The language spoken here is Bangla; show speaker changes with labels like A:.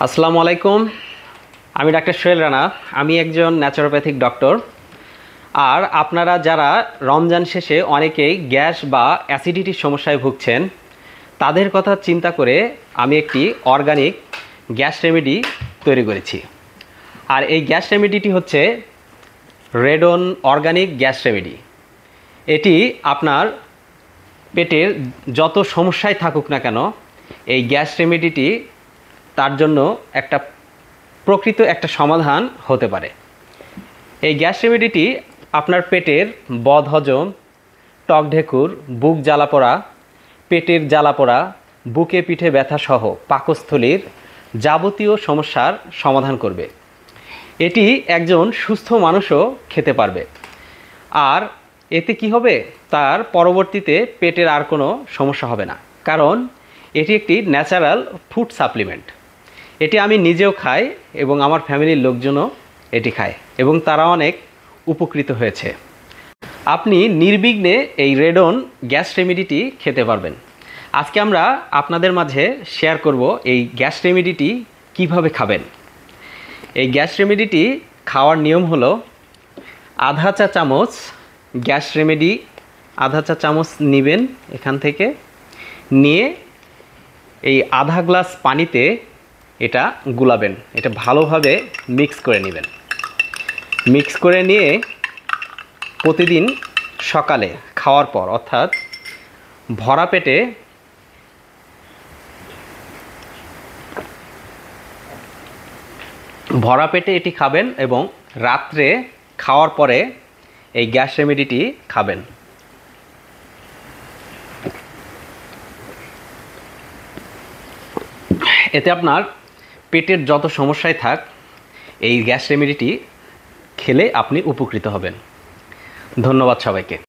A: আসসালামু আলাইকুম। আমি ডাক্তার সোহেল রানা। আমি একজন ন্যাচারোপ্যাথিক ডক্টর। আর আপনারা যারা রমজান শেষে অনেকেই গ্যাস বা অ্যাসিডিটির সমস্যায় ভুগছেন, তাদের কথা চিন্তা করে আমি একটি অর্গানিক গ্যাস রেমেডি তৈরি করেছি। আর এই গ্যাস রেমেডিটি হচ্ছে রেডন অর্গানিক গ্যাস রেমেডি। এটি আপনার পেটের যত সমস্যায় থাকুক না কেন, এই গ্যাস রেমেডিটি তার জন্য প্রকৃত একটা সমাধান হতে পারে। এই গ্যাস রেমেডিটি আপনার পেটের বদহজম, টক ঢেকুর, বুক জ্বালাপোড়া, পেটের জ্বালাপোড়া, বুকে পিঠে ব্যথা সহ পাকস্থলীর যাবতীয় সমস্যার সমাধান করবে। এটি একজন সুস্থ মানুষও খেতে পারবে। আর এতে কি হবে, তার পরবর্তীতে পেটের আর কোনো সমস্যা হবে না, কারণ এটি একটি ন্যাচারাল ফুড সাপ্লিমেন্ট। এটি আমি নিজেও খাই এবং আমার ফ্যামিলির লোকজনও এটি খায় এবং তারা অনেক উপকৃত হয়েছে। আপনি নির্বিঘ্নে এই রেডন গ্যাস রেমেডিটি খেতে পারবেন। আজকে আমরা আপনাদের মাঝে শেয়ার করব এই গ্যাস রেমেডিটি কিভাবে খাবেন। এই গ্যাস রেমেডিটি খাওয়ার নিয়ম হলো, আধা চা চামচ গ্যাস রেমেডি, আধা চা চামচ নেবেন এখান থেকে, নিয়ে এই আধা গ্লাস পানিতে এটা গুলাবেন। এটা ভালোভাবে মিক্স করে নেবেন। মিক্স করে নিয়ে প্রতিদিন সকালে খাওয়ার পর, অর্থাৎ ভরা পেটে এটি খাবেন এবং রাত্রে খাওয়ার পরে এই গ্যাস রেমেডিটি খাবেন। এতে আপনার পেটের যত সমস্যায় থাক, এই গ্যাস রেমেডিটি খেলে আপনি উপকৃত হবেন। ধন্যবাদ সবাইকে।